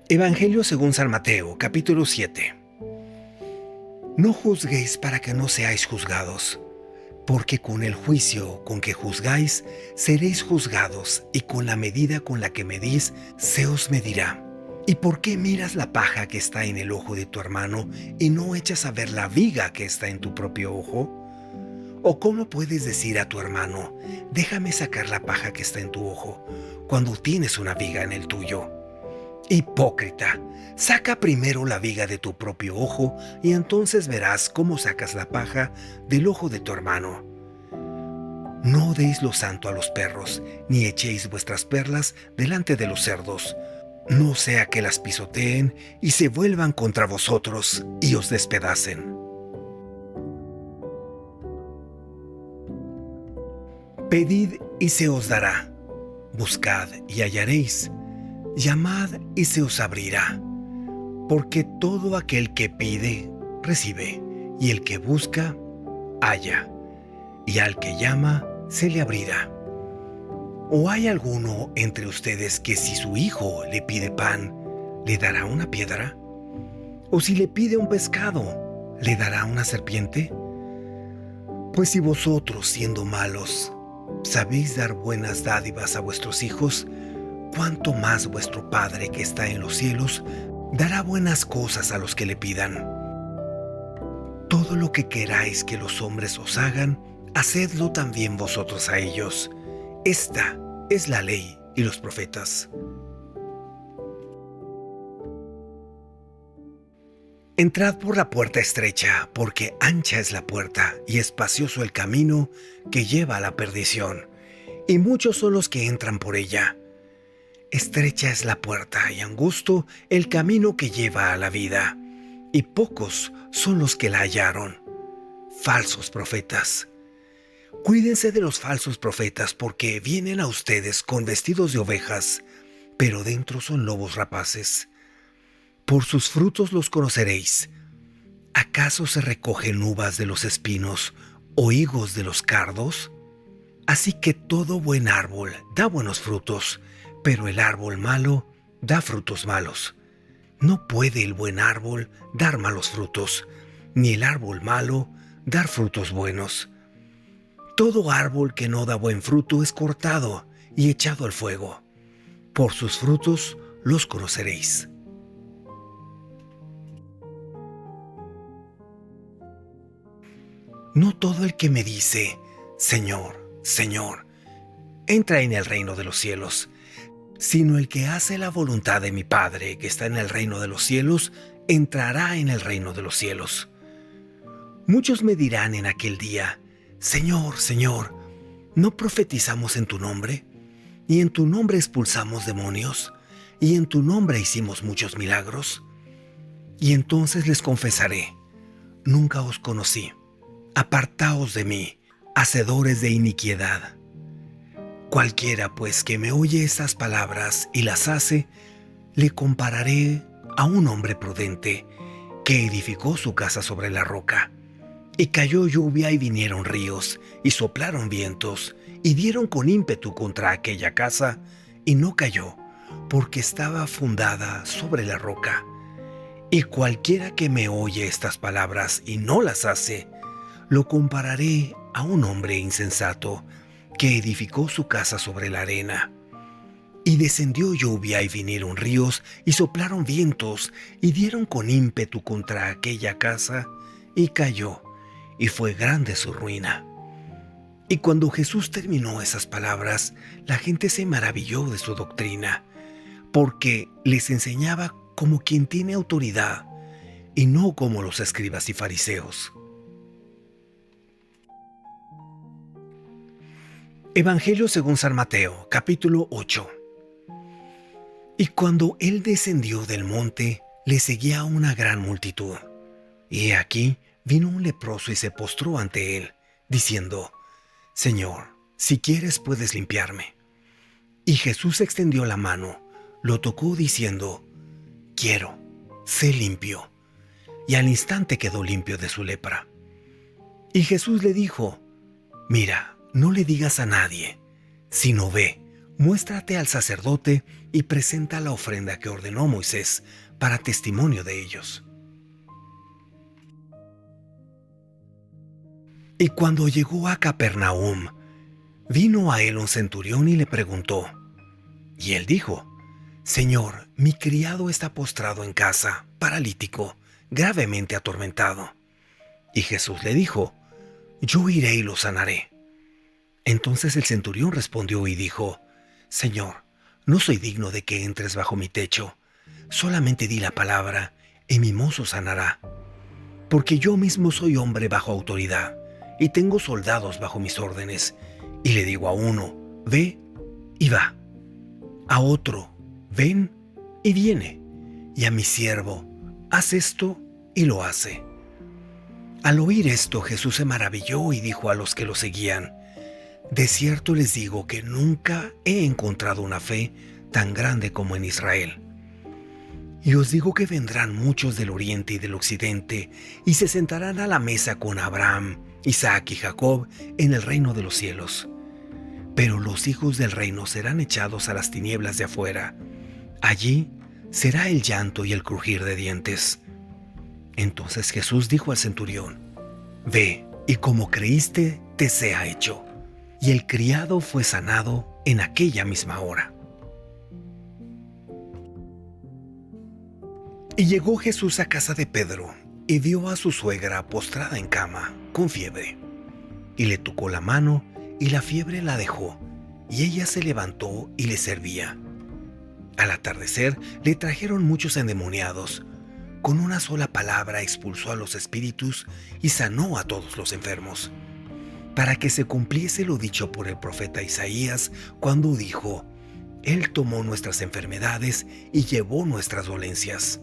Evangelio según San Mateo, capítulo 7. No juzguéis para que no seáis juzgados, porque con el juicio con que juzgáis, seréis juzgados, y con la medida con la que medís, se os medirá. ¿Y por qué miras la paja que está en el ojo de tu hermano y no echas a ver la viga que está en tu propio ojo? ¿O cómo puedes decir a tu hermano, déjame sacar la paja que está en tu ojo, cuando tienes una viga en el tuyo? Hipócrita, saca primero la viga de tu propio ojo y entonces verás cómo sacas la paja del ojo de tu hermano. No deis lo santo a los perros, ni echéis vuestras perlas delante de los cerdos, no sea que las pisoteen y se vuelvan contra vosotros y os despedacen. Pedid y se os dará, buscad y hallaréis, llamad y se os abrirá, porque todo aquel que pide, recibe, y el que busca, halla, y al que llama, se le abrirá. ¿O hay alguno entre ustedes que si su hijo le pide pan, le dará una piedra? ¿O si le pide un pescado, le dará una serpiente? Pues si vosotros, siendo malos, sabéis dar buenas dádivas a vuestros hijos, ¿cuánto más vuestro Padre que está en los cielos dará buenas cosas a los que le pidan? Todo lo que queráis que los hombres os hagan, hacedlo también vosotros a ellos. Esta es la ley y los profetas. Entrad por la puerta estrecha, porque ancha es la puerta y espacioso el camino que lleva a la perdición, y muchos son los que entran por ella. Estrecha es la puerta y angosto el camino que lleva a la vida, y pocos son los que la hallaron. Falsos profetas. Cuídense de los falsos profetas, porque vienen a ustedes con vestidos de ovejas, pero dentro son lobos rapaces. Por sus frutos los conoceréis. ¿Acaso se recogen uvas de los espinos o higos de los cardos? Así que todo buen árbol da buenos frutos, pero el árbol malo da frutos malos. No puede el buen árbol dar malos frutos, ni el árbol malo dar frutos buenos. Todo árbol que no da buen fruto es cortado y echado al fuego. Por sus frutos los conoceréis. No todo el que me dice, Señor, Señor, entra en el reino de los cielos, sino el que hace la voluntad de mi Padre que está en el reino de los cielos, entrará en el reino de los cielos. Muchos me dirán en aquel día, Señor, Señor, ¿no profetizamos en tu nombre? ¿Y en tu nombre expulsamos demonios? ¿Y en tu nombre hicimos muchos milagros? Y entonces les confesaré, nunca os conocí. Apartaos de mí, hacedores de iniquidad. Cualquiera, pues, que me oye estas palabras y las hace, le compararé a un hombre prudente que edificó su casa sobre la roca. Y cayó lluvia y vinieron ríos, y soplaron vientos, y dieron con ímpetu contra aquella casa, y no cayó, porque estaba fundada sobre la roca. Y cualquiera que me oye estas palabras y no las hace, lo compararé a un hombre insensato que edificó su casa sobre la arena. Y descendió lluvia y vinieron ríos y soplaron vientos y dieron con ímpetu contra aquella casa y cayó, y fue grande su ruina. Y cuando Jesús terminó esas palabras, la gente se maravilló de su doctrina, porque les enseñaba como quien tiene autoridad y no como los escribas y fariseos. Evangelio según San Mateo, capítulo 8. Y cuando él descendió del monte, le seguía una gran multitud. Y he aquí, vino un leproso y se postró ante él, diciendo, Señor, si quieres puedes limpiarme. Y Jesús extendió la mano, lo tocó diciendo, quiero, sé limpio. Y al instante quedó limpio de su lepra. Y Jesús le dijo, mira, no le digas a nadie, sino ve, muéstrate al sacerdote y presenta la ofrenda que ordenó Moisés para testimonio de ellos. Y cuando llegó a Capernaum, vino a él un centurión y le preguntó. Y él dijo: Señor, mi criado está postrado en casa, paralítico, gravemente atormentado. Y Jesús le dijo: Yo iré y lo sanaré. Entonces el centurión respondió y dijo: Señor, no soy digno de que entres bajo mi techo. Solamente di la palabra, y mi mozo sanará. Porque yo mismo soy hombre bajo autoridad, y tengo soldados bajo mis órdenes. Y le digo a uno: ve, y va. A otro: ven, y viene. Y a mi siervo: haz esto, y lo hace. Al oír esto, Jesús se maravilló y dijo a los que lo seguían: De cierto les digo que nunca he encontrado una fe tan grande como en Israel. Y os digo que vendrán muchos del oriente y del occidente, y se sentarán a la mesa con Abraham, Isaac y Jacob en el reino de los cielos. Pero los hijos del reino serán echados a las tinieblas de afuera. Allí será el llanto y el crujir de dientes. Entonces Jesús dijo al centurión: Ve, y como creíste, te sea hecho. Y el criado fue sanado en aquella misma hora. Y llegó Jesús a casa de Pedro, y vio a su suegra postrada en cama, con fiebre. Y le tocó la mano, y la fiebre la dejó, y ella se levantó y le servía. Al atardecer le trajeron muchos endemoniados. Con una sola palabra expulsó a los espíritus y sanó a todos los enfermos, para que se cumpliese lo dicho por el profeta Isaías, cuando dijo: Él tomó nuestras enfermedades y llevó nuestras dolencias.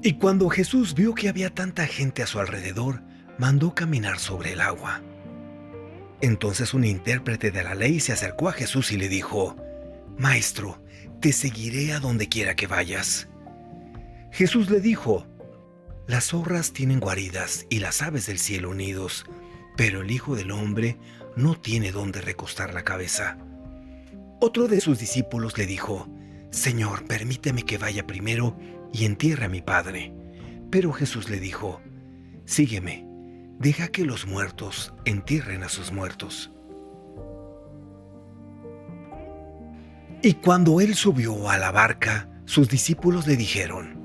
Y cuando Jesús vio que había tanta gente a su alrededor, mandó caminar sobre el agua. Entonces un intérprete de la ley se acercó a Jesús y le dijo: Maestro, te seguiré a donde quiera que vayas. Jesús le dijo: Las zorras tienen guaridas y las aves del cielo nidos, pero el Hijo del Hombre no tiene dónde recostar la cabeza. Otro de sus discípulos le dijo: Señor, permíteme que vaya primero y entierre a mi padre. Pero Jesús le dijo: Sígueme, deja que los muertos entierren a sus muertos. Y cuando él subió a la barca, sus discípulos le dijeron: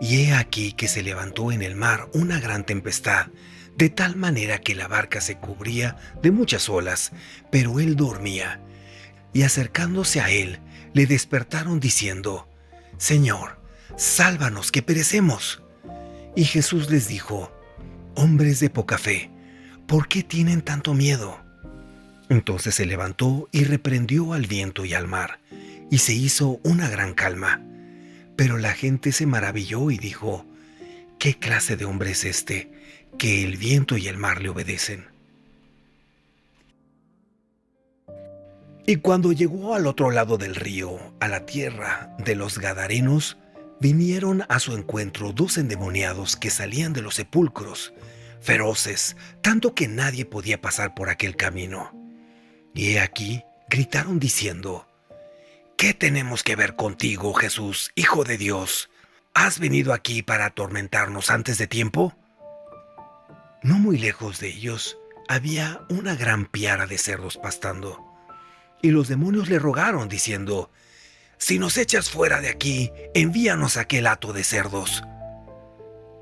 Y he aquí que se levantó en el mar una gran tempestad, de tal manera que la barca se cubría de muchas olas, pero él dormía. Y acercándose a él, le despertaron diciendo: Señor, sálvanos, que perecemos. Y Jesús les dijo: Hombres de poca fe, ¿por qué tienen tanto miedo? Entonces se levantó y reprendió al viento y al mar, y se hizo una gran calma. Pero la gente se maravilló y dijo: ¿Qué clase de hombre es este, que el viento y el mar le obedecen? Y cuando llegó al otro lado del río, a la tierra de los Gadarenos, vinieron a su encuentro 2 endemoniados que salían de los sepulcros, feroces, tanto que nadie podía pasar por aquel camino. Y he aquí, gritaron diciendo: ¿Qué tenemos que ver contigo, Jesús, Hijo de Dios? ¿Has venido aquí para atormentarnos antes de tiempo? No muy lejos de ellos había una gran piara de cerdos pastando. Y los demonios le rogaron, diciendo: Si nos echas fuera de aquí, envíanos a aquel hato de cerdos.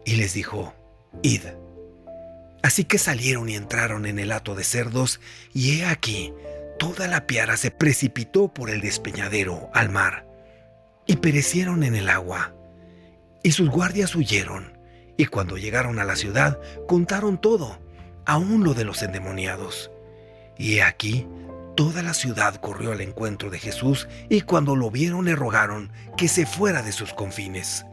Y les dijo: Id. Así que salieron y entraron en el hato de cerdos, y he aquí, toda la piara se precipitó por el despeñadero al mar, y perecieron en el agua. Y sus guardias huyeron, y cuando llegaron a la ciudad, contaron todo, aun lo de los endemoniados. Y he aquí, toda la ciudad corrió al encuentro de Jesús, y cuando lo vieron le rogaron que se fuera de sus confines.